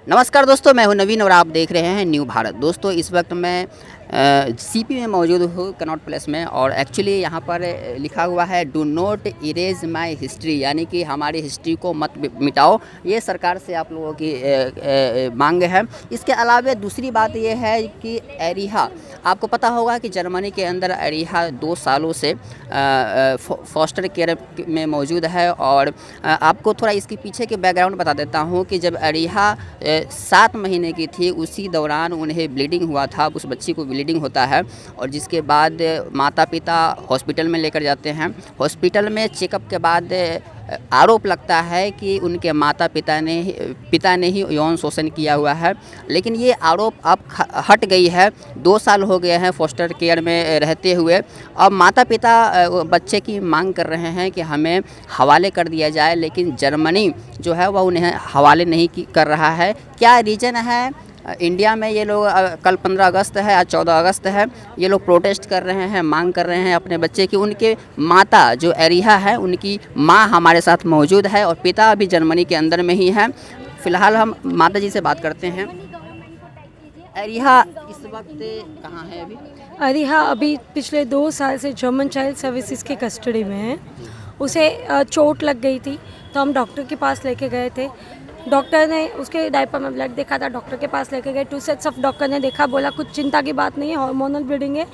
नमस्कार दोस्तों, मैं हूं नवीन और आप देख रहे हैं न्यू भारत। दोस्तों, इस वक्त मैं सीपी में मौजूद हूँ, कनॉट प्लेस में। और एक्चुअली यहाँ पर लिखा हुआ है do not erase my history, यानी कि हमारी हिस्ट्री को मत मिटाओ। ये सरकार से आप लोगों की मांग है। इसके अलावा दूसरी बात ये है कि एरिहा, आपको पता होगा कि जर्मनी के अंदर एरिहा 2 सालों से फॉस्टर केयर में मौजूद है। और आपको थोड़ा इसके पीछे के बैकग्राउंड बता देता हूँ कि जब एरिहा 7 महीने की थी, उसी दौरान उन्हें ब्लीडिंग हुआ था। उस बच्ची को ब्लीडिंग होता है और जिसके बाद माता पिता हॉस्पिटल में लेकर जाते हैं। हॉस्पिटल में चेकअप के बाद आरोप लगता है कि उनके माता पिता ने ही यौन शोषण किया हुआ है। लेकिन ये आरोप अब हट गई है। 2 साल हो गए हैं फॉस्टर केयर में रहते हुए। अब माता पिता बच्चे की मांग कर रहे हैं कि हमें हवाले कर दिया जाए, लेकिन जर्मनी जो है वह उन्हें हवाले नहीं कर रहा है। क्या रीज़न है? इंडिया में ये लोग कल 15 अगस्त है, आज 14 अगस्त है, ये लोग प्रोटेस्ट कर रहे हैं, मांग कर रहे हैं अपने बच्चे की। उनके माता जो एरिहा है, उनकी माँ हमारे साथ मौजूद है और पिता अभी जर्मनी के अंदर में ही है। फ़िलहाल हम माता जी से बात करते हैं। एरिहा इस वक्त कहाँ है अभी? अरिहा अभी पिछले 2 साल से जर्मन चाइल्ड सर्विसेज के कस्टडी में है। उसे चोट लग गई थी तो हम डॉक्टर के पास लेके गए थे। डॉक्टर ने उसके डायपर में ब्लड देखा था, डॉक्टर के पास लेके गए। 2 सेट्स ऑफ डॉक्टर ने देखा, बोला कुछ चिंता की बात नहीं है, हार्मोनल ब्लीडिंग है,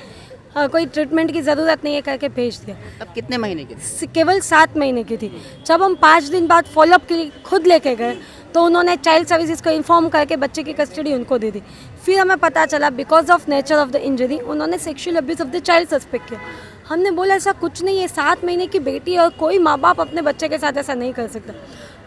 कोई ट्रीटमेंट की ज़रूरत नहीं है करके भेज दिया। अब कितने महीने की थी? केवल 7 महीने की थी। जब हम 5 दिन बाद फॉलोअप के लिए खुद लेके गए तो उन्होंने चाइल्ड सर्विसेज को इन्फॉर्म करके बच्चे की कस्टडी उनको दे दी। फिर हमें पता चला because of nature of the injury उन्होंने sexual abuse of the child suspect किया। हमने बोला ऐसा कुछ नहीं है, 7 महीने की बेटी और कोई माँ बाप अपने बच्चे के साथ ऐसा नहीं कर सकता।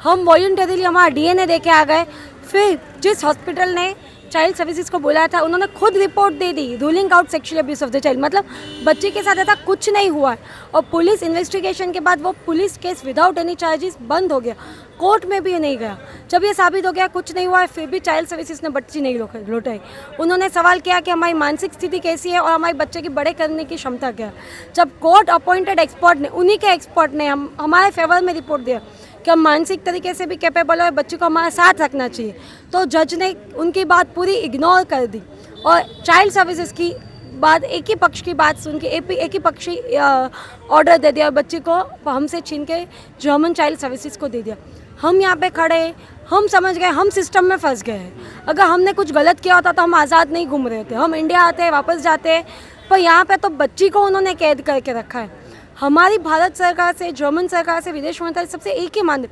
हम वॉलंटरीली हमारा DNA दे के आ गए। फिर जिस हॉस्पिटल ने चाइल्ड सर्विसेज को बुलाया था उन्होंने खुद report they the, ruling out sexual abuse of the child, मतलब बच्चे के साथ ऐसा कुछ नहीं हुआ है। और पुलिस इन्वेस्टिगेशन के बाद वो police case without any charges बंद हो गया, कोर्ट में भी नहीं गया। जब ये साबित हो गया कुछ नहीं हुआ है, फिर भी चाइल्ड सर्विसेज ने बच्ची नहीं लौटाई। उन्होंने सवाल किया कि हमारी मानसिक स्थिति कैसी है और हमारे बच्चे की बड़े करने की क्षमता क्या है। जब कोर्ट अपॉइंटेड एक्सपर्ट ने, उन्हीं के एक्सपर्ट ने हमारे फेवर में रिपोर्ट दिया कि हम मानसिक तरीके से भी कैपेबल है, बच्चे को हमारे साथ रखना चाहिए, तो जज ने उनकी बात पूरी इग्नोर कर दी और चाइल्ड सर्विसेज की बात, एक ही पक्ष की बात सुन के एक ही पक्षी ऑर्डर दे दिया और बच्चे को हमसे छीन के जर्मन चाइल्ड सर्विसेज को दे दिया। हम यहाँ पे खड़े, हम समझ गए हम सिस्टम में फंस गए हैं। अगर हमने कुछ गलत किया होता तो हम आज़ाद नहीं घूम रहे थे, हम इंडिया आते वापस जाते, पर यहाँ पे तो बच्ची को उन्होंने कैद करके रखा है। हमारी भारत सरकार से, जर्मन सरकार से, विदेश मंत्रालय सबसे एक ही मांग,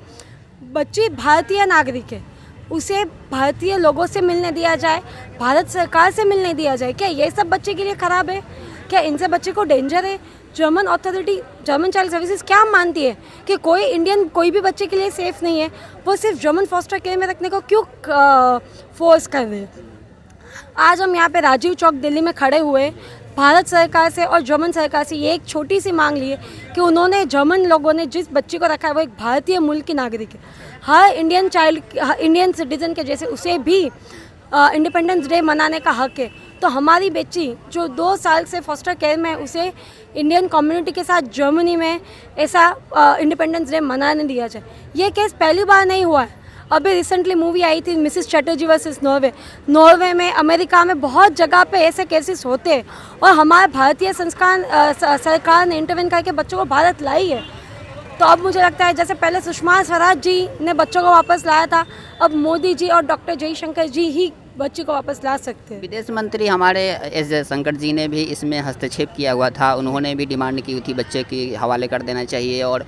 बच्ची भारतीय नागरिक है, उसे भारतीय लोगों से मिलने दिया जाए, भारत सरकार से मिलने दिया जाए। क्या ये सब बच्चे के लिए ख़राब है? क्या इनसे बच्चे को डेंजर है? German authority, German child services क्या मानती है कि कोई इंडियन कोई भी बच्चे के लिए सेफ़ नहीं है, वो सिर्फ जर्मन फॉस्टर केयर में रखने को क्यों फोर्स कर रहे हैं? आज हम यहाँ पे राजीव चौक दिल्ली में खड़े हुए भारत सरकार से और जर्मन सरकार से ये एक छोटी सी मांग ली है कि उन्होंने, जर्मन लोगों ने जिस बच्ची को रखा है वो एक भारतीय मूल की नागरिक है, हर इंडियन सिटीजन के जैसे उसे भी इंडिपेंडेंस डे मनाने का हक है। तो हमारी बच्ची जो 2 साल से फॉस्टर केयर में, उसे इंडियन कम्युनिटी के साथ जर्मनी में ऐसा इंडिपेंडेंस डे मनाने दिया जाए। ये केस पहली बार नहीं हुआ है। अभी रिसेंटली मूवी आई थी मिसेस चैटर्जी वर्सेस नॉर्वे में, अमेरिका में बहुत जगह पे ऐसे केसेस होते हैं और हमारे भारतीय सरकार ने इंटरवेन करके बच्चों को भारत लाई है। तो अब मुझे लगता है जैसे पहले सुषमा स्वराज जी ने बच्चों को वापस लाया था, अब मोदी जी और डॉक्टर जयशंकर जी ही बच्ची को वापस ला सकते हैं। विदेश मंत्री हमारे एस जयशंकर जी ने भी इसमें हस्तक्षेप किया हुआ था। उन्होंने भी डिमांड की थी बच्चे की हवाले कर देना चाहिए और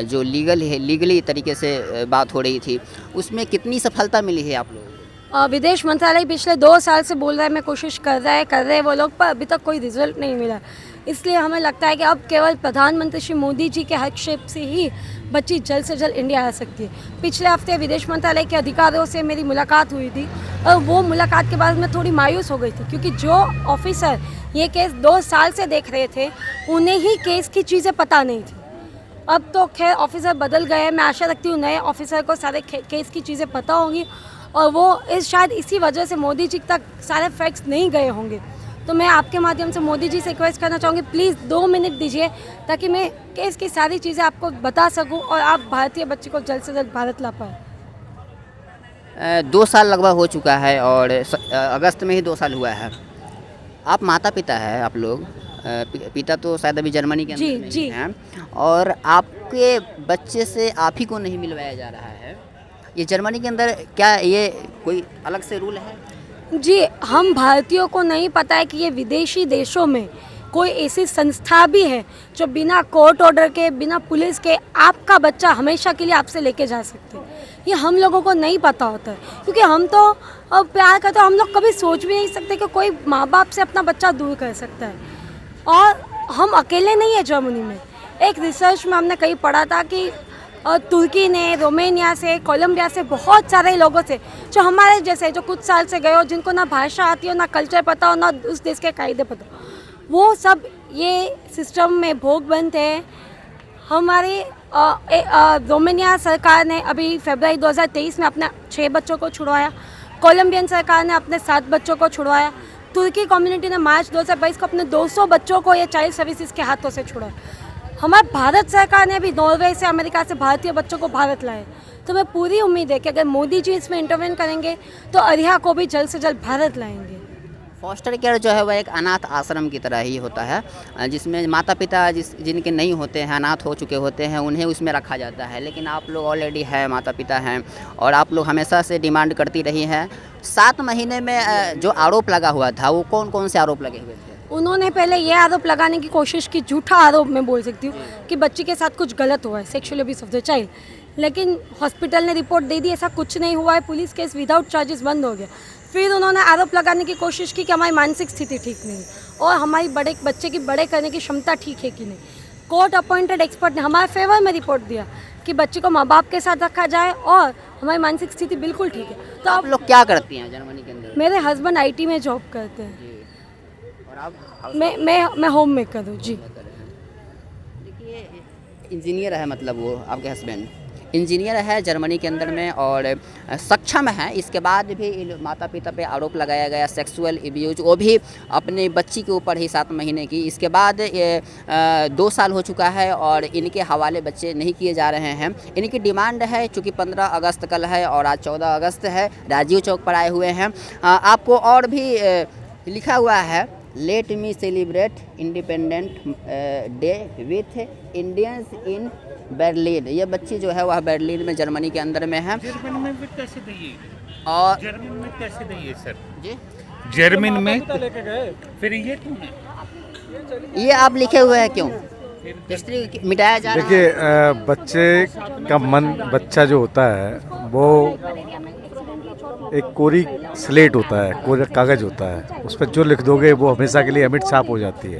जो लीगली तरीके से बात हो रही थी, उसमें कितनी सफलता मिली है आप लोगों को? विदेश मंत्रालय पिछले 2 साल से बोल रहा है, मैं कोशिश कर रहे हैं वो लोग, पर अभी तक कोई रिजल्ट नहीं मिला। इसलिए हमें लगता है कि अब केवल प्रधानमंत्री श्री मोदी जी के हस्तक्षेप से ही बच्ची जल्द से जल्द इंडिया आ सकती है। पिछले हफ्ते विदेश मंत्रालय के अधिकारियों से मेरी मुलाकात हुई थी और वो मुलाकात के बाद मैं थोड़ी मायूस हो गई थी, क्योंकि जो ऑफिसर ये केस 2 साल से देख रहे थे उन्हें ही केस की चीज़ें पता नहीं थी। अब तो खैर ऑफिसर बदल गए हैं, मैं आशा रखती हूँ नए ऑफिसर को सारे केस की चीज़ें पता होंगी और वो शायद इसी वजह से मोदी जी तक सारे फैक्ट्स नहीं गए होंगे। तो मैं आपके माध्यम से मोदी जी से रिक्वेस्ट करना चाहूँगी, प्लीज़ 2 मिनट दीजिए ताकि मैं केस की सारी चीज़ें आपको बता सकूँ और आप भारतीय बच्चे को जल्द से जल्द भारत ला पाए। 2 साल लगभग हो चुका है और अगस्त में ही 2 साल हुआ है। आप माता पिता है आप लोग, पिता तो शायद अभी जर्मनी के अंदर जी, में ही जी। हैं और आपके बच्चे से आप ही को नहीं मिलवाया जा रहा है। ये जर्मनी के अंदर क्या ये कोई अलग से रूल है? जी, हम भारतीयों को नहीं पता है कि ये विदेशी देशों में कोई ऐसी संस्था भी है जो बिना कोर्ट ऑर्डर के, बिना पुलिस के आपका बच्चा हमेशा के लिए आपसे लेके जा सकते हैं। ये हम लोगों को नहीं पता होता है, क्योंकि हम तो प्यार करते, हम लोग कभी सोच भी नहीं सकते कि कोई माँ बाप से अपना बच्चा दूर कर सकता है। और हम अकेले नहीं है जर्मनी में। एक रिसर्च में हमने कहीं पढ़ा था कि तुर्की ने, रोमेनिया से, कोलंबिया से, बहुत सारे लोगों से जो हमारे जैसे, जो कुछ साल से गए हो, जिनको ना भाषा आती हो, ना कल्चर पता हो, ना उस देश के कायदे पता हो, वो सब ये सिस्टम में भोग बनते हैं। हमारी रोमेनिया सरकार ने अभी फरवरी 2023 में अपने 6 बच्चों को छुड़वाया। कोलंबियन सरकार ने अपने 7 बच्चों को छुड़वाया। तुर्की कम्युनिटी ने मार्च 2022 को अपने 200 बच्चों को ये चाइल्ड सर्विसेज के हाथों से छुड़ाया। हमारे भारत सरकार ने भी नॉर्वे से, अमेरिका से भारतीय बच्चों को भारत लाए। तो मैं पूरी उम्मीद है कि अगर मोदी जी इसमें इंटरवेन करेंगे तो अरिहा को भी जल्द से जल्द भारत लाएंगे। फॉस्टर केयर जो है वह एक अनाथ आश्रम की तरह ही होता है, जिसमें माता पिता जिनके नहीं होते हैं, अनाथ हो चुके होते हैं, उन्हें उसमें रखा जाता है। लेकिन आप लोग ऑलरेडी है, माता पिता हैं और आप लोग हमेशा से डिमांड करती रही हैं। 7 महीने में जो आरोप लगा हुआ था वो कौन कौन से आरोप लगे हुए थे? उन्होंने पहले ये आरोप लगाने की कोशिश की, झूठा आरोप मैं बोल सकती हूँ, कि बच्ची के साथ कुछ गलत हुआ है, sexual abuse of the child. लेकिन हॉस्पिटल ने रिपोर्ट दे दी ऐसा कुछ नहीं हुआ है, पुलिस केस विदाउट चार्जेस बंद हो गया। फिर उन्होंने आरोप लगाने की कोशिश की कि हमारी मानसिक स्थिति ठीक नहीं है और हमारी बच्चे की बड़े करने की क्षमता ठीक है कि नहीं। कोर्ट अपॉइंटेड एक्सपर्ट ने हमारे फेवर में रिपोर्ट दिया कि बच्चे को माँ बाप के साथ रखा जाए और हमारी मानसिक स्थिति बिल्कुल ठीक है। तो आप लोग क्या करती हैं जर्मनी के अंदर? मेरे हस्बैंड IT में जॉब करते हैं। जी। और आप? मैं होम मेकर हूँ जी। देखिए, इंजीनियर है, मतलब वो आपके हस्बैंड इंजीनियर है जर्मनी के अंदर में और सक्षम है। इसके बाद भी माता पिता पे आरोप लगाया गया सेक्सुअल एब्यूज, वो भी अपने बच्ची के ऊपर ही 7 महीने की। इसके बाद 2 साल हो चुका है और इनके हवाले बच्चे नहीं किए जा रहे हैं। इनकी डिमांड है, चूँकि 15 अगस्त कल है और आज 14 अगस्त है, राजीव चौक पर आए हुए हैं। आपको और भी लिखा हुआ है, let me celebrate independent day with Indians in Berlin. ये बच्ची जो है वह बर्लिन में, जर्मनी के अंदर में है। जर्मन में भी कैसे दिए? और जर्मन में कैसे दिए सर? जी, जर्मन में फिर ये क्यों है? ये आप लिखे हुए हैं क्यों? हिस्ट्री मिटाया जा रहा है। देखिए, बच्चे का मन, बच्चा जो होता है वो एक कोरी स्लेट होता है, कोरा कागज़ होता है, उस पर जो लिख दोगे वो हमेशा के लिए अमिट छाप हो जाती है।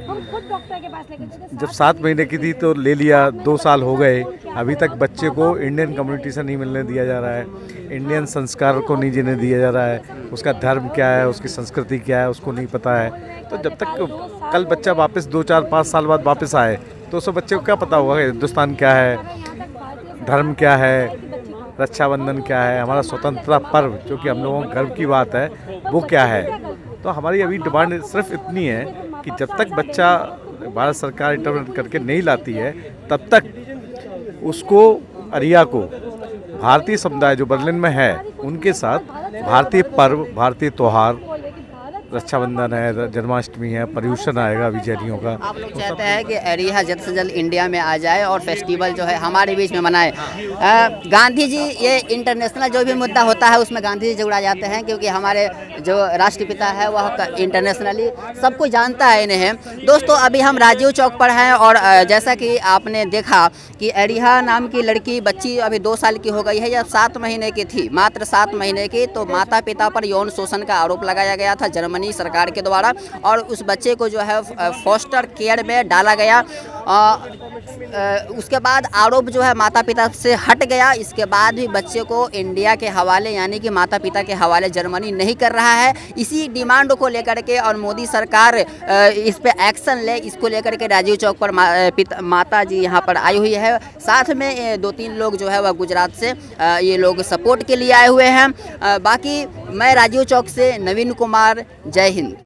जब 7 महीने की थी तो ले लिया, 2 साल हो गए, अभी तक बच्चे को इंडियन कम्युनिटी से नहीं मिलने दिया जा रहा है, इंडियन संस्कार को नहीं जीने दिया जा रहा है, उसका धर्म क्या है, उसकी संस्कृति क्या है, उसको नहीं पता है। तो जब तक कल बच्चा वापस 2, 4, 5 साल बाद वापस आए तो उस बच्चे को क्या पता होगा कि हिंदुस्तान क्या है, धर्म क्या है, रक्षाबंधन क्या है, हमारा स्वतंत्रता पर्व जो कि हम लोगों को गर्व की बात है वो क्या है। तो हमारी अभी डिमांड सिर्फ इतनी है कि जब तक बच्चा भारत सरकार इंटरवेंट करके नहीं लाती है तब तक उसको, अरिया को, भारतीय समुदाय जो बर्लिन में है उनके साथ भारतीय पर्व, भारतीय त्यौहार, रक्षाबंधन है, जन्माष्टमी है, पर्यूषण आएगा विजयनियों का। आप लोग चाहते हैं कि अरिहा जल्द से जल्द इंडिया में आ जाए और फेस्टिवल जो है हमारे बीच में मनाए। गांधी जी, ये इंटरनेशनल जो भी मुद्दा होता है उसमें गांधी जी जुड़ा जाते हैं, क्योंकि हमारे जो राष्ट्रपिता है वह इंटरनेशनली सबको जानता है इन्हें। दोस्तों, अभी हम राजीव चौक पर हैं और जैसा कि आपने देखा कि अरिहा नाम की लड़की, बच्ची अभी 2 साल की हो गई है, जब 7 महीने की थी, मात्र 7 महीने की, तो माता पिता पर यौन शोषण का आरोप लगाया गया था जर्मनी सरकार के द्वारा और उस बच्चे को जो है फॉस्टर केयर में डाला गया। उसके बाद आरोप जो है माता पिता से हट गया। इसके बाद भी बच्चे को इंडिया के हवाले, यानी कि माता पिता के हवाले जर्मनी नहीं कर रहा है। इसी डिमांड को लेकर के और मोदी सरकार इस पे एक्शन ले, इसको लेकर के राजीव चौक पर माता जी यहाँ पर आई हुई है। साथ में 2-3 लोग जो है वह गुजरात से ये लोग सपोर्ट के लिए आए हुए हैं। बाकी मैं राजीव चौक से नवीन कुमार, जय हिंद।